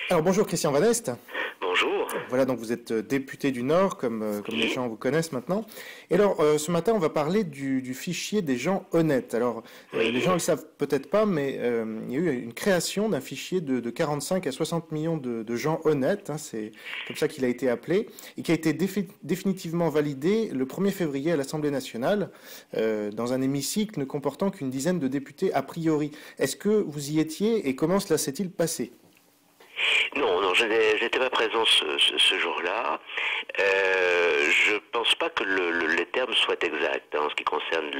Alors bonjour Christian Van Est. Bonjour. Voilà, donc vous êtes député du Nord, comme les Oui, gens vous connaissent maintenant. Et alors, ce matin, on va parler du fichier des gens honnêtes. Alors, les gens oui. ne le savent peut-être pas, mais il y a eu une création d'un fichier de 45 à 60 millions de gens honnêtes, hein, c'est comme ça qu'il a été appelé, et qui a été définitivement validé le 1er février à l'Assemblée nationale, dans un hémicycle ne comportant qu'une dizaine de députés a priori. Est-ce que vous y étiez et comment cela s'est-il passé? Non, non, je n'étais pas présent ce jour-là. Je pense pas que les termes soient exacts en ce qui concerne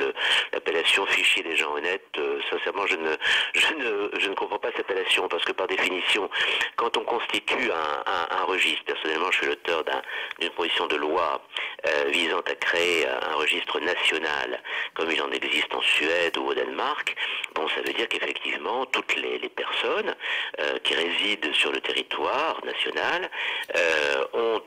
l'appellation fichier des gens honnêtes. Sincèrement, je ne comprends pas cette appellation parce que par définition, quand on constitue un registre, personnellement, je suis l'auteur d'une proposition de loi visant à créer un registre national, comme il en existe en Suède ou au Danemark. Bon, ça veut dire qu'effectivement, toutes les personnes qui résident sur le territoire national ont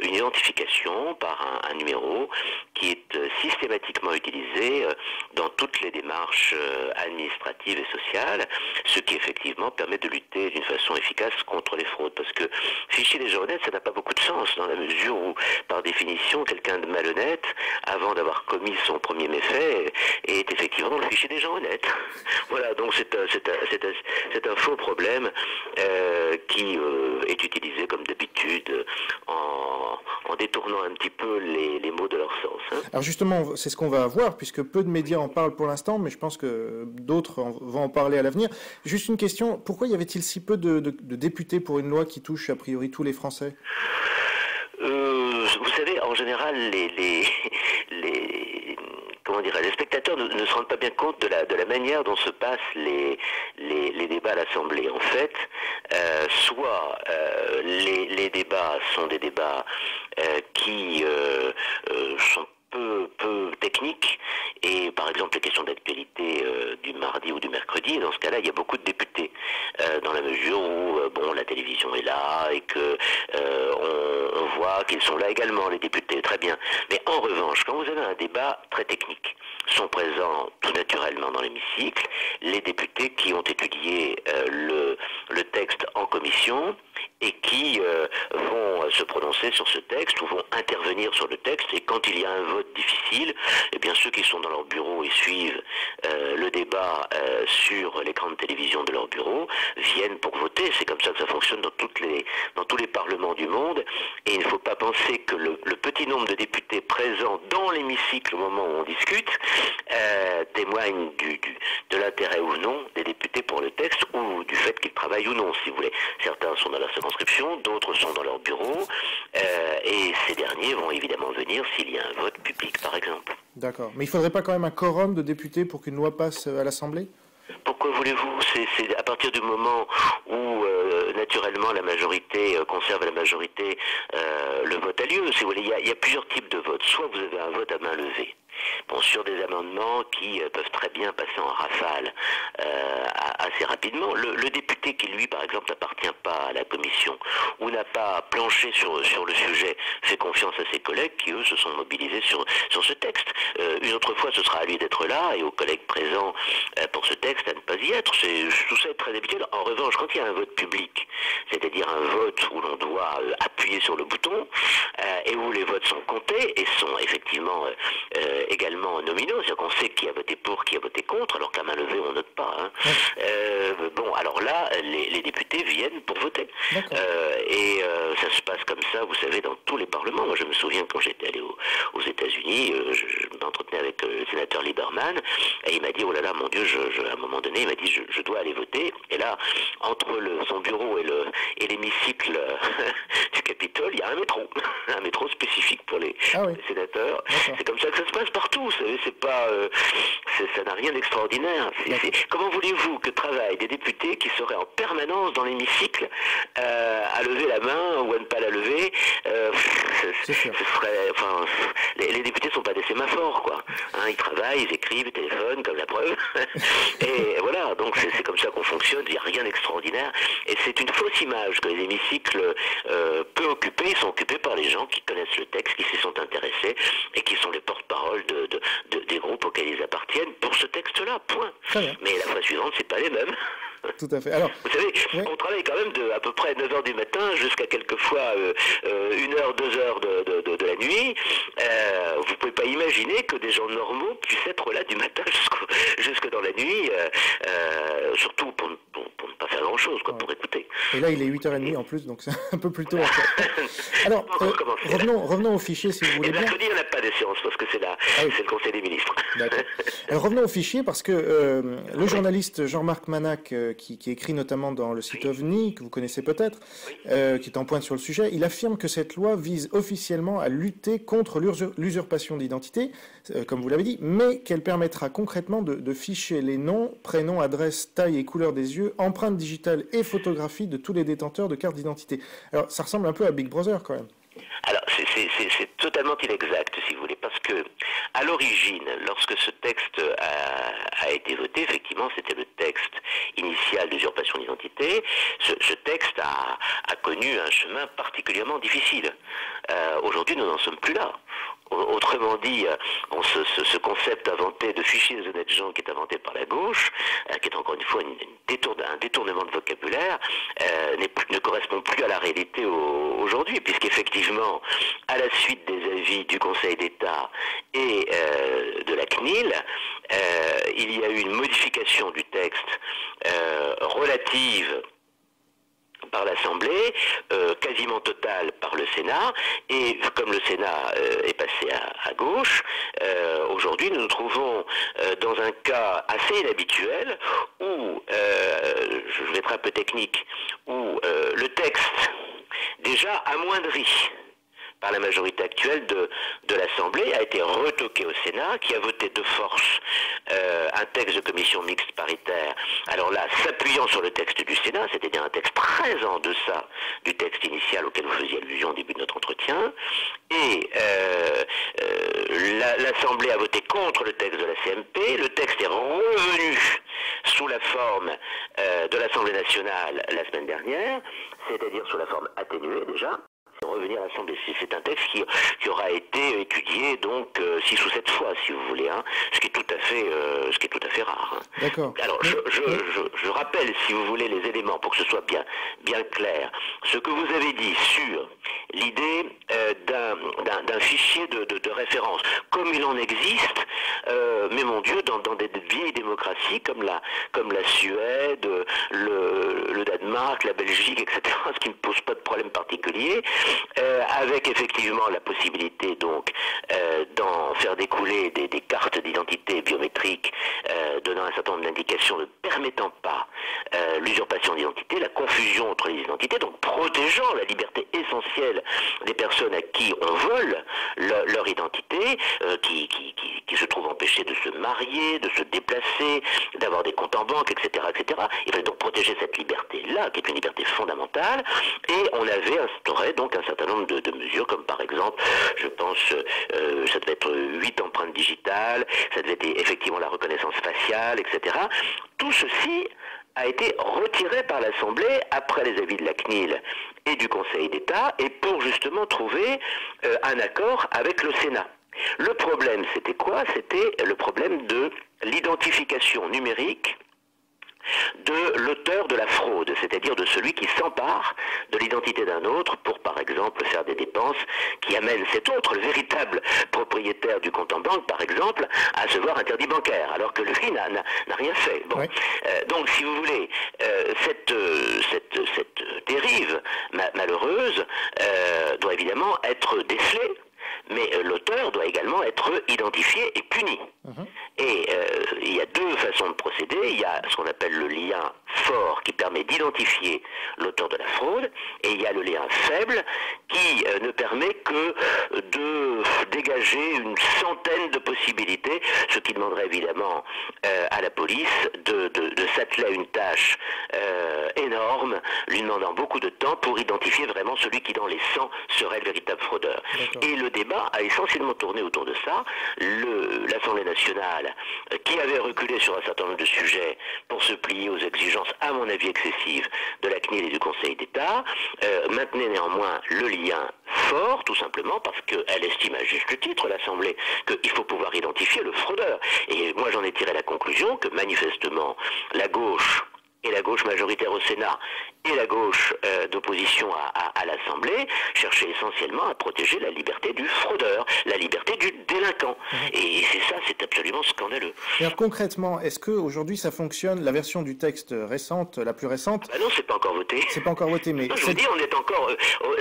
une identification par un numéro qui est systématiquement utilisé dans toutes les démarches administratives et sociales, ce qui effectivement permet de lutter d'une façon efficace contre les fraudes. Parce que fichier des gens honnêtes, ça n'a pas beaucoup de sens, dans la mesure où, par définition, quelqu'un de malhonnête, avant d'avoir commis son premier méfait, est effectivement dans le fichier des gens honnêtes. Voilà, donc c'est un faux problème qui est utilisé comme d'habitude en détournant un petit peu les mots de leur sens. Hein. Alors justement, c'est ce qu'on va avoir, puisque peu de médias en parlent pour l'instant, mais je pense que d'autres vont en parler à l'avenir. Juste une question, pourquoi y avait-il si peu de députés pour une loi qui touche a priori tous les Français? Vous savez, en général, comment dirais, les spectateurs ne se rendent pas bien compte de la manière dont se passent les débats à l'Assemblée. En fait, soit les débats sont des débats qui sont peu techniques, et par exemple les questions d'actualité du mardi ou du mercredi, dans ce cas-là il y a beaucoup de députés, dans la mesure où bon, la télévision est là et que on voit qu'ils sont là également, les députés, très bien. Mais en revanche, quand vous avez un débat très technique, sont présents tout naturellement dans l'hémicycle les députés qui ont étudié le texte en commission et qui vont se prononcer sur ce texte ou vont intervenir sur le texte. Et quand il y a un vote difficile, eh bien ceux qui sont dans leur bureau et suivent le débat sur l'écran de télévision de leur bureau viennent pour voter. C'est comme ça que ça fonctionne dans tous les parlements du monde. Et il ne faut pas penser que le petit nombre de députés présents dans l'hémicycle au moment où on discute témoigne de l'intérêt ou non des députés pour le texte ou du fait qu'ils travaillent ou non, si vous voulez. Certains sont dans leur circonscription, d'autres sont dans leur bureau, et ces derniers vont évidemment venir s'il y a un vote public, par exemple. D'accord. Mais il faudrait pas quand même un quorum de députés pour qu'une loi passe à l'Assemblée? Pourquoi voulez-vous? C'est à partir du moment où naturellement la majorité conserve la majorité, le vote a lieu. Si vous voulez, il y a plusieurs types de votes. Soit vous avez un vote à main levée. Bon, sur des amendements qui peuvent très bien passer en rafale assez rapidement. Le député qui, lui, par exemple, n'appartient pas à la commission ou n'a pas planché sur le sujet, fait confiance à ses collègues qui, eux, se sont mobilisés sur ce texte. Une autre fois, ce sera à lui d'être là et aux collègues présents pour ce texte à ne pas y être. Tout ça est très habituel. En revanche, quand il y a un vote public, c'est-à-dire un vote où l'on doit appuyer sur le bouton et où les votes sont comptés et sont effectivement également nominaux, c'est-à-dire qu'on sait qui a voté pour, qui a voté contre, alors qu'à main levée on note pas. Hein. Bon, alors là, les députés viennent pour voter. Et ça se passe comme ça, vous savez, dans tous les parlements. Moi, je me souviens quand j'étais allé aux États-Unis, je m'entretenais avec le sénateur Lieberman, et il m'a dit, oh là là, mon Dieu, à un moment donné, il m'a dit, je dois aller voter. Et là, entre son bureau et l'hémicycle du Capitole, il y a un métro spécifique pour les sénateurs. C'est comme ça que ça se passe partout. Vous savez, ça n'a rien d'extraordinaire. Comment voulez-vous que travaillent des députés qui seraient en permanence dans l'hémicycle à lever la main ou à ne pas la lever? Les députés ne sont pas des sémaphores, quoi. Hein, ils travaillent, ils écrivent, ils téléphonent, comme la preuve. Et voilà, donc c'est comme ça qu'on fonctionne. Il n'y a rien d'extraordinaire. Et c'est une fausse image que les hémicycles peu occupés sont occupés par les gens qui connaissent le texte, qui s'y sont intéressés et qui sont les porte-parole des groupes auxquels ils appartiennent pour ce texte-là, point. Mais la fois suivante, c'est pas les mêmes. Tout à fait. Alors, vous savez, ouais. on travaille quand même de à peu près 9 heures du matin jusqu'à quelquefois 1 heure, 2 heures de la nuit. Vous pouvez pas imaginer que des gens normaux puissent être là du matin jusque dans la nuit, surtout pour ne pas faire grand-chose, quoi, pour écouter. Et là, il est 8h30 en plus, donc c'est un peu plus tôt. En fait. Alors, revenons au fichier, si vous voulez bien. Mercredi, il n'y en a pas de séance, parce que c'est le Conseil des ministres. D'accord. Alors, revenons au fichier, parce que le journaliste Jean-Marc Manac, qui écrit notamment dans le site OVNI, que vous connaissez peut-être, qui est en pointe sur le sujet, il affirme que cette loi vise officiellement à lutter contre l'usurpation d'identité, comme vous l'avez dit, mais qu'elle permettra concrètement de ficher les noms, prénoms, adresses, taille et couleur des yeux, empreintes digitales et photographies de tous les détenteurs de cartes d'identité. Alors, ça ressemble un peu à Big Brother, quand même. Alors, c'est totalement inexact, si vous voulez, parce que, à l'origine, lorsque ce texte a été voté, effectivement, c'était le texte initial d'usurpation d'identité. Ce texte a connu un chemin particulièrement difficile. Aujourd'hui, nous n'en sommes plus là. Autrement dit, ce concept inventé de fichier des honnêtes gens qui est inventé par la gauche, qui est encore une fois un détournement de vocabulaire, ne correspond plus à la réalité aujourd'hui, puisqu'effectivement, à la suite des avis du Conseil d'État et de la CNIL, il y a eu une modification du texte relative par l'Assemblée, quasiment totale par le Sénat, et comme le Sénat est passé à gauche, aujourd'hui nous nous trouvons dans un cas assez inhabituel où, je vais être un peu technique, où le texte déjà amoindri par la majorité actuelle de l'Assemblée, a été retoqué au Sénat, qui a voté de force un texte de commission mixte paritaire. Alors là, s'appuyant sur le texte du Sénat, c'est-à-dire un texte très en deçà du texte initial auquel vous faisiez allusion au début de notre entretien, et l'Assemblée a voté contre le texte de la CMP, le texte est revenu sous la forme de l'Assemblée nationale la semaine dernière, c'est-à-dire sous la forme atténuée déjà. Revenir à l'Assemblée, c'est un texte qui aura été étudié donc 6 ou 7 fois, si vous voulez, hein, ce qui est tout à fait rare. Hein. D'accord. Alors je rappelle, si vous voulez, les éléments pour que ce soit bien clair. Ce que vous avez dit sur l'idée d'un fichier de référence, comme il en existe, mais mon Dieu, dans des vieilles démocraties comme la Suède, le Danemark, la Belgique, etc., ce qui ne pose pas de problème particulier. Avec effectivement la possibilité donc d'en faire découler des cartes d'identité biométriques donnant un certain nombre d'indications ne permettant pas l'usurpation d'identité, la confusion entre les identités, donc protégeant la liberté essentielle des personnes à qui on vole leur identité, qui se trouvent empêchées de se marier, de se déplacer, d'avoir des comptes en banque, etc., etc. Il fallait donc protéger cette liberté-là, qui est une liberté fondamentale, et on avait instauré donc un certain nombre de mesures, comme par exemple, je pense, ça devait être 8 empreintes digitales, ça devait être effectivement la reconnaissance faciale, etc. Tout ceci a été retiré par l'Assemblée après les avis de la CNIL et du Conseil d'État, et pour justement trouver un accord avec le Sénat. Le problème, c'était quoi? C'était le problème de l'identification numérique de l'auteur de la fraude, c'est-à-dire de celui qui s'empare de l'identité d'un autre pour, par exemple, faire des dépenses qui amènent cet autre, le véritable propriétaire du compte en banque, par exemple, à se voir interdit bancaire, alors que lui n'a rien fait. Bon. Oui. Donc, si vous voulez, cette dérive malheureuse doit évidemment être décelée, mais l'auteur doit également être identifié et puni. Et il y a deux façons de procéder. Il y a ce qu'on appelle le lien fort qui permet d'identifier l'auteur de la fraude, et il y a le lien faible qui ne permet que de dégager une centaine de possibilités, ce qui demanderait évidemment à la police de s'atteler à une tâche énorme, lui demandant beaucoup de temps pour identifier vraiment celui qui dans les 100 serait le véritable fraudeur. Et le débat a essentiellement tourné autour de ça. L'Assemblée nationale, qui avait reculé sur un certain nombre de sujets pour se plier aux exigences, à mon avis excessives, de la CNIL et du Conseil d'État, maintenait néanmoins le lien fort, tout simplement parce qu'elle estime à juste titre, l'Assemblée, qu'il faut pouvoir identifier le fraudeur. Et moi j'en ai tiré la conclusion que manifestement la gauche et la gauche majoritaire au Sénat et la gauche d'opposition à l'Assemblée cherchaient essentiellement à protéger la liberté du fraudeur, la liberté du délinquant. Et c'est ça, c'est absolument scandaleux. Alors concrètement, est-ce qu'aujourd'hui ça fonctionne, la version du texte récente, la plus récente? Ah non, c'est pas encore voté. C'est pas encore voté, mais... Non, je vous dis, on est encore...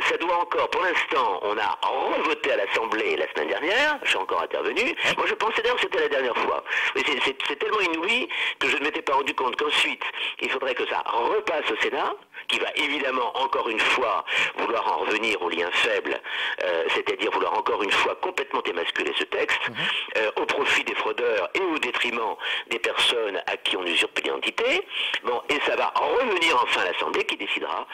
ça doit encore... Pour l'instant, on a revoté à l'Assemblée la semaine dernière, je suis encore intervenu. Ouais. Moi, je pensais d'ailleurs que c'était la dernière fois. Mais c'est tellement inouï que je ne m'étais pas rendu compte qu'ensuite, il faudrait que ça repasse au Sénat, qui va évidemment encore une fois vouloir en revenir aux liens faibles, c'est-à-dire vouloir encore une fois complètement émasculer ce texte, au profit des fraudeurs et au détriment des personnes à qui on usurpe l'identité. Bon, et ça va revenir enfin à l'Assemblée qui décidera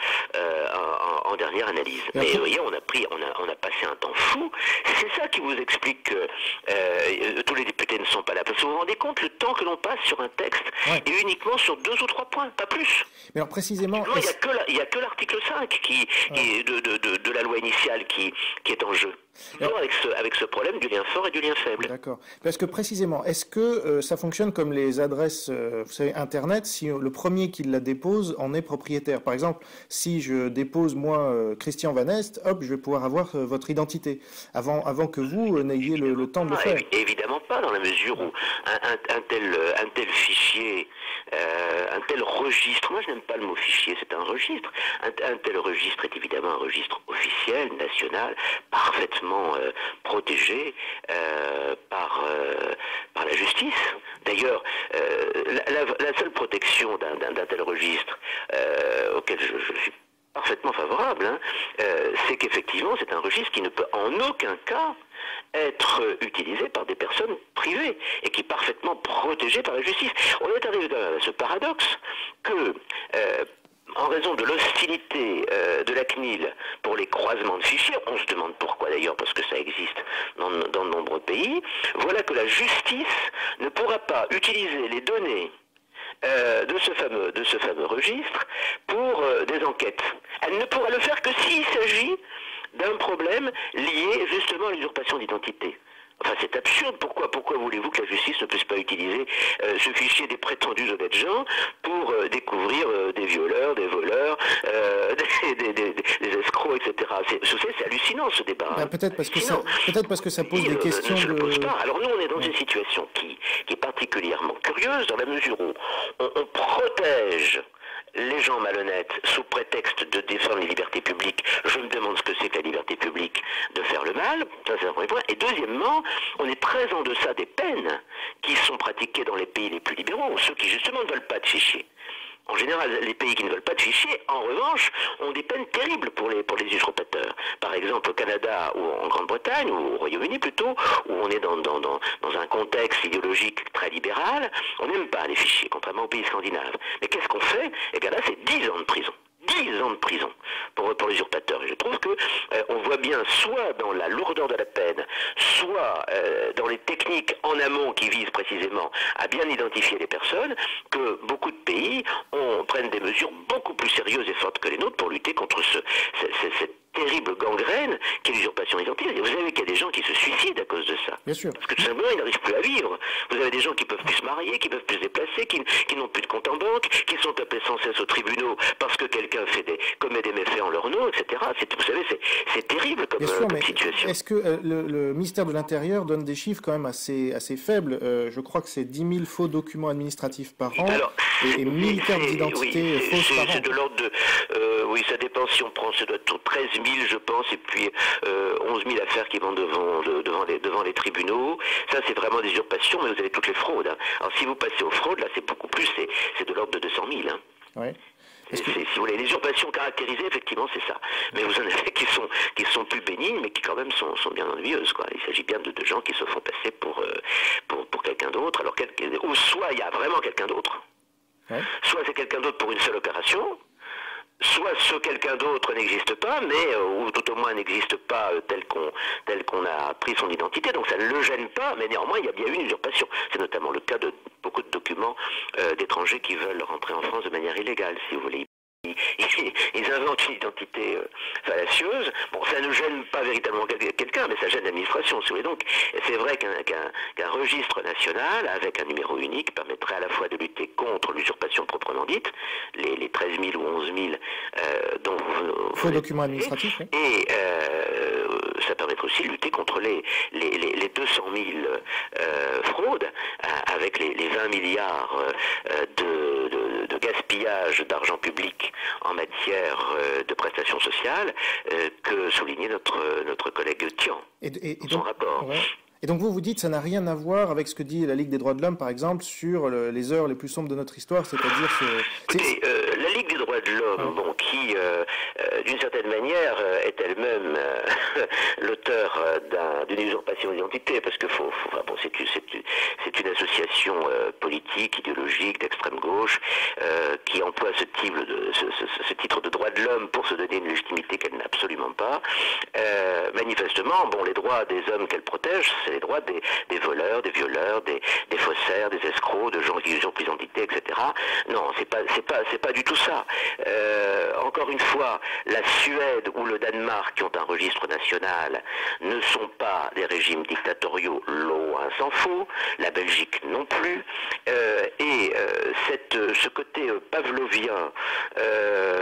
en dernière analyse. Mais vous voyez, on a passé un temps fou. C'est ça qui vous explique que tous les députés ne sont pas là. Parce que vous vous rendez compte le temps que l'on passe sur un texte et uniquement sur 2 ou 3 points, pas plus. Mais alors précisément... Il n'y a que l'article 5 qui de la loi initiale qui est en jeu. Non, avec ce problème du lien fort et du lien faible. D'accord. Parce que précisément, est-ce que ça fonctionne comme les adresses, vous savez, Internet, si le premier qui la dépose en est propriétaire? Par exemple, si je dépose, moi, Christian Van Est, hop, je vais pouvoir avoir votre identité, avant que vous n'ayez le temps de le faire. Évidemment pas, dans la mesure où un tel fichier, un tel registre, moi je n'aime pas le mot fichier, c'est un registre, un tel registre est évidemment un registre officiel, national, parfaitement protégé par la justice. D'ailleurs, la seule protection d'un tel registre auquel je suis parfaitement favorable, c'est qu'effectivement c'est un registre qui ne peut en aucun cas être utilisé par des personnes privées et qui est parfaitement protégé par la justice. On est arrivé à ce paradoxe que en raison de l'hostilité de la CNIL pour les croisements de fichiers, on se demande pourquoi d'ailleurs, parce que ça existe dans de nombreux pays, voilà que la justice ne pourra pas utiliser les données de ce fameux registre pour des enquêtes. Elle ne pourra le faire que s'il s'agit d'un problème lié justement à l'usurpation d'identité. Enfin, c'est absurde. Pourquoi voulez-vous que la justice ne puisse pas utiliser ce fichier des prétendus honnêtes gens pour découvrir des violeurs, des voleurs, des escrocs, etc. C'est hallucinant ce débat. Ben, peut-être parce que ça pose des questions je le pose pas. Alors nous, on est dans une situation qui est particulièrement curieuse dans la mesure où on protège les gens malhonnêtes sous prétexte de défendre les libertés publiques. Je me demande ce que c'est que la liberté publique de faire le mal, ça c'est un premier point. Et deuxièmement, on est très en deçà des peines qui sont pratiquées dans les pays les plus libéraux, ceux qui justement ne veulent pas de fichiers. En général, les pays qui ne veulent pas de fichiers, en revanche, ont des peines terribles pour les usurpateurs. Par exemple, au Canada ou en Grande-Bretagne, ou au Royaume-Uni plutôt, où on est dans un contexte idéologique très libéral, on n'aime pas les fichiers, contrairement aux pays scandinaves. Mais qu'est-ce qu'on fait? Eh bien là, c'est 10 ans de prison. 10 ans de prison pour l'usurpateur. Et je trouve que on voit bien, soit dans la lourdeur de la peine, soit dans les techniques en amont qui visent précisément à bien identifier les personnes, que beaucoup de pays prennent des mesures beaucoup plus sérieuses et fortes que les nôtres pour lutter contre cette terrible gangrène qui est l'usurpation d'identité. Vous savez qu'il y a des gens qui se suicident à cause de ça. Bien sûr. Parce que tout simplement, ils n'arrivent plus à vivre. Vous avez des gens qui peuvent plus se marier, qui peuvent plus se déplacer, qui n'ont plus de compte en banque, qui sont appelés sans cesse aux tribunaux parce que quelqu'un commet des méfaits en leur nom, etc. Vous savez, c'est terrible comme situation. Est-ce que le ministère de l'Intérieur donne des chiffres quand même assez faibles? Je crois que c'est 10 000 faux documents administratifs par an et 1000 cartes d'identité fausses par an. C'est de l'ordre de... oui, ça dépend si on prend... Ça doit être 13 000, je pense, et puis 11 000 affaires qui vont devant les tribunaux. Ça, c'est vraiment des usurpations, mais vous avez toutes les fraudes. Alors, si vous passez aux fraudes, là, c'est beaucoup plus, c'est de l'ordre de 200 000. Ouais. Si vous voulez, les usurpations caractérisées, effectivement, c'est ça. Mais vous en avez qui sont plus bénignes, mais qui quand même sont bien ennuyeuses, quoi. Il s'agit bien de gens qui se font passer pour quelqu'un d'autre, alors ou soit il y a vraiment quelqu'un d'autre, soit c'est quelqu'un d'autre pour une seule opération, soit ce quelqu'un d'autre n'existe pas, mais ou tout au moins n'existe pas tel qu'on a pris son identité, donc ça ne le gêne pas, mais néanmoins il y a bien eu une usurpation. C'est notamment le cas de beaucoup de documents d'étrangers qui veulent rentrer en France de manière illégale, si vous voulez. ils inventent une identité fallacieuse. Bon, ça ne gêne pas véritablement quelqu'un, mais ça gêne l'administration. Si vous voulez. Donc, c'est vrai qu'un registre national avec un numéro unique permettrait à la fois de lutter contre l'usurpation proprement dite, les 13 000 ou 11 000 dont faux documents administratifs, oui. Et ça permettrait aussi de lutter contre les 200 000 fraudes avec les 20 milliards de gaspillage d'argent public en matière de prestations sociales que soulignait notre collègue Tian dans son rapport. Ouais. Et donc vous dites que ça n'a rien à voir avec ce que dit la Ligue des droits de l'homme, par exemple, sur les heures les plus sombres de notre histoire, c'est-à-dire Écoutez, la Ligue des droits de l'homme, bon, qui, d'une certaine manière, est elle-même l'auteur d'une usurpation d'identité, parce que bon, c'est une association politique, idéologique, d'extrême gauche, qui emploie ce titre de droit de l'homme pour se donner une légitimité qu'elle n'a absolument pas. Manifestement, bon, les droits des hommes qu'elle protège, c'est les droits des voleurs, des violeurs, des faussaires, des escrocs, de gens qui usurpent l'identité, etc. Non, c'est pas du tout ça. Encore une fois, la Suède ou le Danemark, qui ont un registre national, ne sont pas des régimes dictatoriaux, loin s'en faut. La Belgique non plus. Ce côté pavlovien,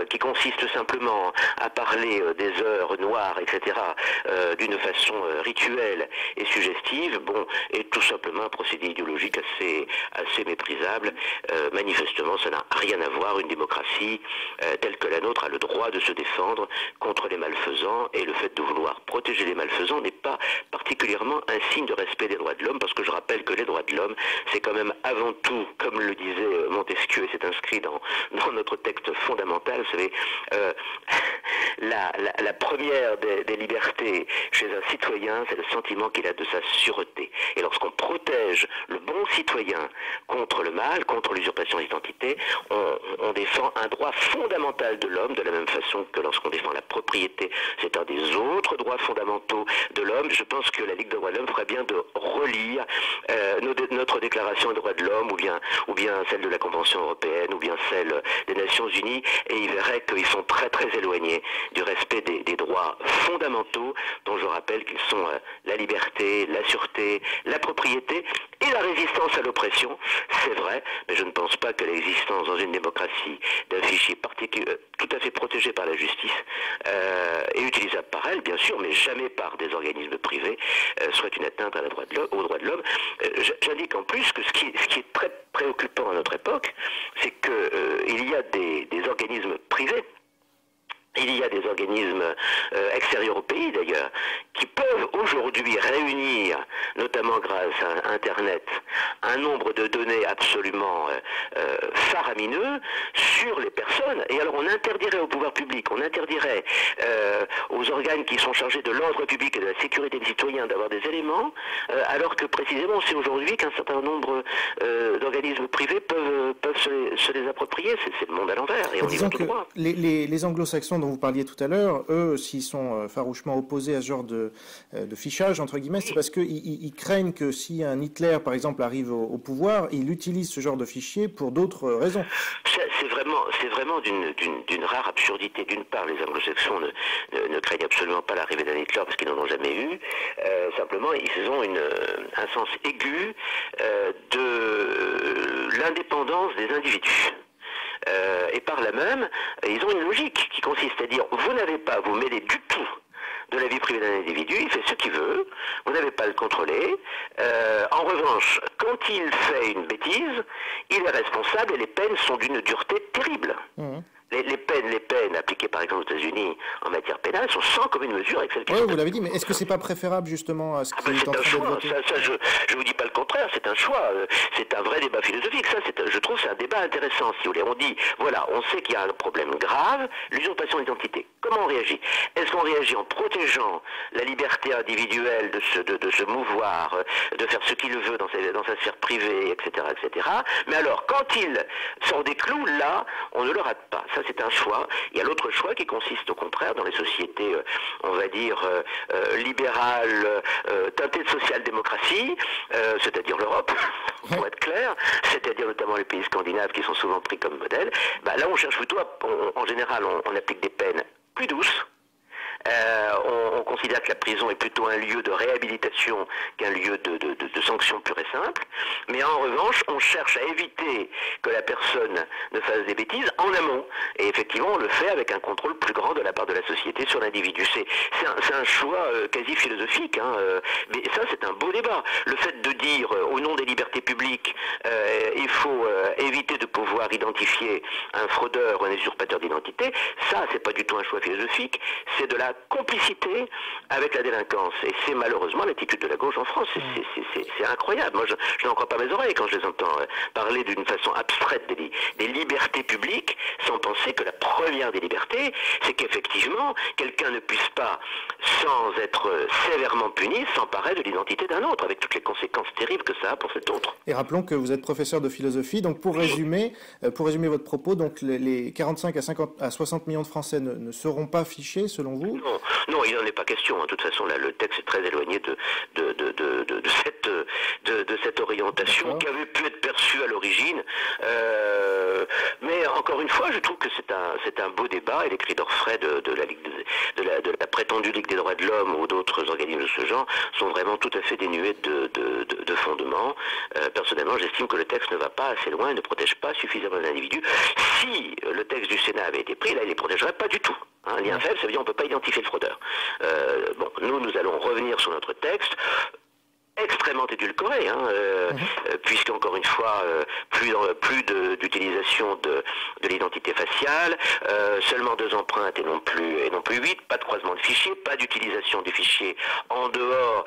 qui consiste simplement à parler des heures noires, etc., d'une façon rituelle et suggestive, bon, est tout simplement un procédé idéologique assez méprisable. Manifestement, ça n'a rien à voir. Une démocratie telle que la nôtre a le droit de se défendre contre les malfaisants, et le fait de vouloir protéger les malfaisants n'est pas particulièrement un signe de respect des droits de l'homme, parce que je rappelle que les droits de l'homme, c'est quand même avant tout, comme le disait Montesquieu, et c'est inscrit dans notre texte fondamental, vous savez, la première des libertés chez un citoyen, c'est le sentiment qu'il a de sa sûreté. Et lorsqu'on protège le bon citoyen contre le mal, contre l'usurpation d'identité, on défend un droit fondamental de l'homme, de la même façon que lorsqu'on défend la propriété, c'est un des autres droits fondamentaux de l'homme. Je pense que la Ligue des droits de l'homme ferait bien de relire notre déclaration des droits de l'homme, ou bien celle de la Convention européenne, ou bien celle des Nations Unies, et il verrait qu'ils sont très très éloignés du respect des droits fondamentaux, dont je rappelle qu'ils sont la liberté, la sûreté, la propriété et la résistance à l'oppression. C'est vrai, mais je ne pense pas que l'existence dans une démocratie d'un fichier tout à fait protégé par la justice et utilisable par elle, bien sûr, mais jamais par des organismes privés, soit une atteinte aux droits de l'homme. J'indique en plus que ce qui est très préoccupant à notre époque, c'est qu'il y a des organismes privés. Il y a des organismes extérieurs au pays d'ailleurs, qui peuvent aujourd'hui réunir, notamment grâce à Internet, un nombre de données absolument faramineux sur les personnes. Et alors on interdirait au pouvoir public, on interdirait aux organes qui sont chargés de l'ordre public et de la sécurité des citoyens d'avoir des éléments, alors que précisément c'est aujourd'hui qu'un certain nombre d'organismes privés peuvent se les approprier. C'est le monde à l'envers, et on y va tout droit. Les anglo-saxons dont vous parliez tout à l'heure, eux, s'ils sont farouchement opposés à ce genre de fichage, entre guillemets, c'est parce qu'ils craignent que si un Hitler, par exemple, arrive au pouvoir, il utilise ce genre de fichier pour d'autres raisons. C'est vraiment d'une rare absurdité. D'une part, les anglo-saxons ne craignent absolument pas l'arrivée d'un Hitler parce qu'ils n'en ont jamais eu. Simplement, ils ont un sens aigu de l'indépendance des individus. Et par là même, ils ont une logique qui consiste à dire, vous n'avez pas à vous mêler du tout de la vie privée d'un individu, il fait ce qu'il veut, vous n'avez pas à le contrôler. En revanche, quand il fait une bêtise, il est responsable et les peines sont d'une dureté terrible. Mmh. Les peines appliquées par exemple aux États-Unis en matière pénale sont sans commune mesure avec celles qui sont... Oui, vous l'avez dit, mais est-ce que c'est pas préférable justement à ce qui est en train d'être voté ? Je vous dis pas le contraire, c'est un choix, c'est un vrai débat philosophique. Ça, je trouve que c'est un débat intéressant, si vous voulez. On dit, voilà, on sait qu'il y a un problème grave, l'usurpation d'identité. Comment on réagit? Est-ce qu'on réagit en protégeant la liberté individuelle de se mouvoir, de faire ce qu'il veut dans sa sphère privée, etc., etc. Mais alors, quand il sort des clous, là, on ne le rate pas. Ça, c'est un choix. Il y a l'autre choix qui consiste au contraire dans les sociétés, on va dire, libérales, teintées de social-démocratie, c'est-à-dire l'Europe, pour être clair, c'est-à-dire notamment les pays scandinaves qui sont souvent pris comme modèle. Bah, là, on cherche plutôt, en général, on applique des peines plus douces. On considère que la prison est plutôt un lieu de réhabilitation qu'un lieu de sanction pure et simple. Mais en revanche, on cherche à éviter que la personne ne fasse des bêtises en amont. Et effectivement, on le fait avec un contrôle plus grand de la part de la société sur l'individu. C'est un choix quasi philosophique. Hein, mais ça, c'est un beau débat. Le fait de dire, au nom des libertés publiques, il faut éviter de pouvoir identifier un fraudeur ou un usurpateur d'identité, ça, c'est pas du tout un choix philosophique. C'est de la complicité avec la délinquance. Et c'est malheureusement l'attitude de la gauche en France. C'est incroyable. Moi, je n'en crois pas mes oreilles quand je les entends parler d'une façon abstraite des libertés publiques, sans penser que la première des libertés, c'est qu'effectivement, quelqu'un ne puisse pas, sans être sévèrement puni, s'emparer de l'identité d'un autre, avec toutes les conséquences terribles que ça a pour cet autre. Et rappelons que vous êtes professeur de philosophie, donc pour résumer votre propos, donc les 45 à 60 millions de Français ne seront pas fichés, selon vous? Non, il n'en est pas question. De toute façon, là, le texte est très éloigné de cette orientation qui avait pu être perçue à l'origine. Mais encore une fois, je trouve que c'est un beau débat. Et les cris d'orfraie de la prétendue Ligue des droits de l'homme ou d'autres organismes de ce genre sont vraiment tout à fait dénués de fondement. Personnellement, j'estime que le texte ne va pas assez loin et ne protège pas suffisamment l'individu. Si le texte du Sénat avait été pris, là, il ne les protégerait pas du tout. Un lien faible, ça veut dire qu'on ne peut pas identifier le fraudeur. Nous allons revenir sur notre texte, extrêmement édulcoré, puisqu'encore une fois, plus d'utilisation de l'identité faciale, seulement 2 empreintes et non plus 8, pas de croisement de fichiers, pas d'utilisation des fichiers en dehors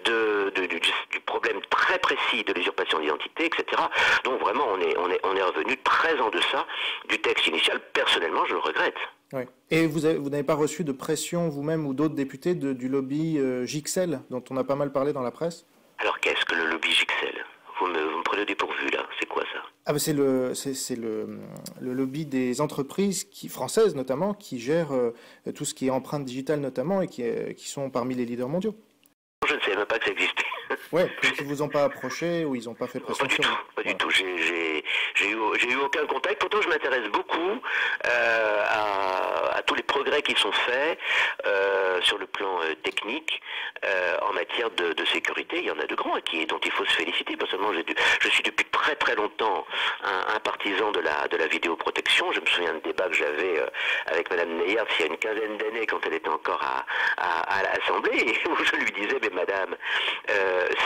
du problème très précis de l'usurpation d'identité, etc. Donc vraiment, on est revenu très en deçà du texte initial. Personnellement, je le regrette. Oui. Et vous n'avez pas reçu de pression, vous-même ou d'autres députés, du lobby Gixelles, dont on a pas mal parlé dans la presse? Alors qu'est-ce que le lobby Gixelles? Vous me prenez au dépourvu là, c'est quoi ça? Ah ben c'est le lobby des entreprises françaises notamment, qui gèrent tout ce qui est empreinte digitale notamment, et qui sont parmi les leaders mondiaux. Je ne savais même pas que ça existait. Ouais, ils ne vous ont pas approché ou ils n'ont pas fait pression? Pas du tout. J'ai eu aucun contact. Pourtant, je m'intéresse beaucoup à tous les progrès qui sont faits sur le plan technique en matière de sécurité. Il y en a de grands dont il faut se féliciter. Personnellement, je suis depuis très très longtemps un partisan de la vidéoprotection. Je me souviens de débats que j'avais avec Madame Neyert il y a une quinzaine d'années quand elle était encore à l'Assemblée, où je lui disais, mais Madame,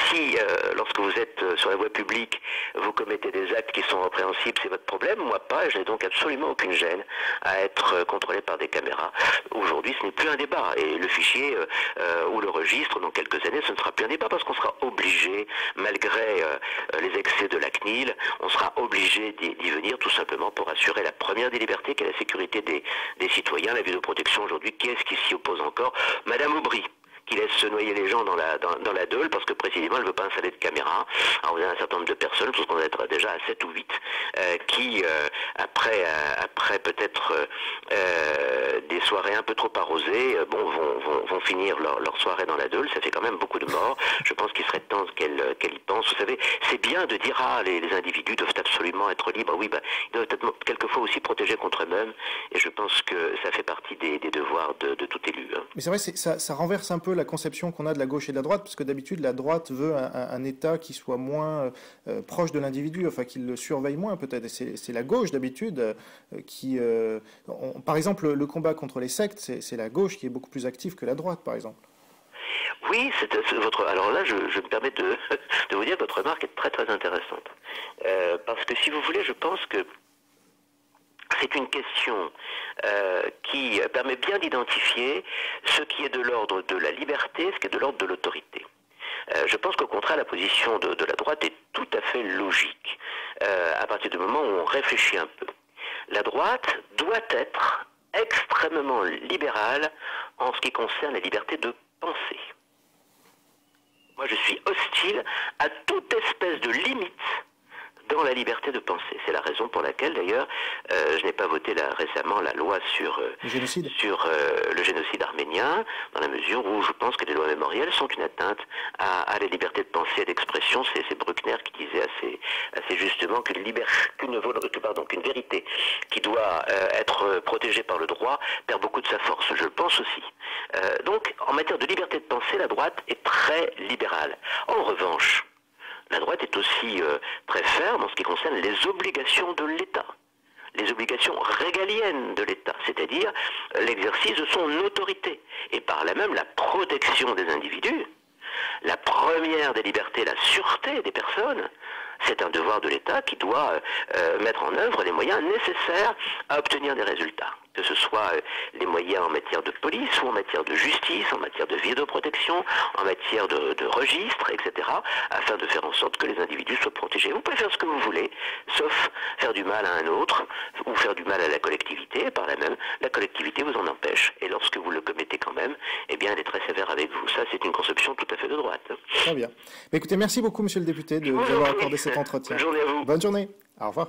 si lorsque vous êtes sur la voie publique, vous commettez des actes qui sont répréhensibles, c'est votre problème, moi pas, et je n'ai donc absolument aucune gêne à être contrôlé par des caméras. Aujourd'hui, ce n'est plus un débat, et le fichier ou le registre, dans quelques années, ce ne sera plus un débat, parce qu'on sera obligé, malgré les excès de la CNIL, on sera obligé d'y venir tout simplement pour assurer la première des libertés, qui est la sécurité des citoyens. La vidéoprotection aujourd'hui, qui est-ce qui s'y oppose encore? Madame Aubry, qui laisse se noyer les gens dans la Deule parce que précisément elle ne veut pas installer de caméra. Alors vous avez un certain nombre de personnes, parce qu'on va être déjà à 7 ou 8, qui après peut-être des soirées un peu trop arrosées, vont finir leur soirée dans la Deule. Ça fait quand même beaucoup de morts. Je pense qu'il serait temps qu'elle y pense. Vous savez, c'est bien de dire les individus doivent absolument être libres. Oui, ils doivent être quelquefois aussi protégés contre eux-mêmes. Et je pense que ça fait partie des devoirs de tout élu. Mais c'est vrai, ça renverse un peu la conception qu'on a de la gauche et de la droite, parce que d'habitude la droite veut un État qui soit moins proche de l'individu, enfin qui le surveille moins peut-être. C'est la gauche d'habitude par exemple, le combat contre les sectes, c'est la gauche qui est beaucoup plus active que la droite, par exemple. Oui, alors là, je me permets de vous dire que votre remarque est très très intéressante. Parce que si vous voulez, je pense que c'est une question qui permet bien d'identifier ce qui est de l'ordre de la liberté, ce qui est de l'ordre de l'autorité. Je pense qu'au contraire, la position de la droite est tout à fait logique, à partir du moment où on réfléchit un peu. La droite doit être extrêmement libérale en ce qui concerne la liberté de penser. Moi, je suis hostile à toute espèce de limite dans la liberté de penser. C'est la raison pour laquelle, d'ailleurs, je n'ai pas voté récemment la loi sur le génocide arménien, dans la mesure où je pense que les lois mémorielles sont une atteinte à la liberté de pensée et d'expression. C'est Bruckner qui disait assez justement qu'une vérité qui doit être protégée par le droit perd beaucoup de sa force. Je le pense aussi. Donc, en matière de liberté de penser, la droite est très libérale. En revanche, la droite est aussi très ferme en ce qui concerne les obligations de l'État, les obligations régaliennes de l'État, c'est-à-dire l'exercice de son autorité, et par là même la protection des individus. La première des libertés, la sûreté des personnes, c'est un devoir de l'État qui doit mettre en œuvre les moyens nécessaires à obtenir des résultats. Que ce soit les moyens en matière de police ou en matière de justice, en matière de vidéoprotection, en matière de registre, etc., afin de faire en sorte que les individus soient protégés. Vous pouvez faire ce que vous voulez, sauf faire du mal à un autre, ou faire du mal à la collectivité, et par là même, la collectivité vous en empêche. Et lorsque vous le commettez quand même, eh bien, elle est très sévère avec vous. Ça, c'est une conception tout à fait de droite. Très bien. Mais écoutez, merci beaucoup, monsieur le député, de nous avoir accordé cet entretien. Bonne journée à vous. Bonne journée. Au revoir.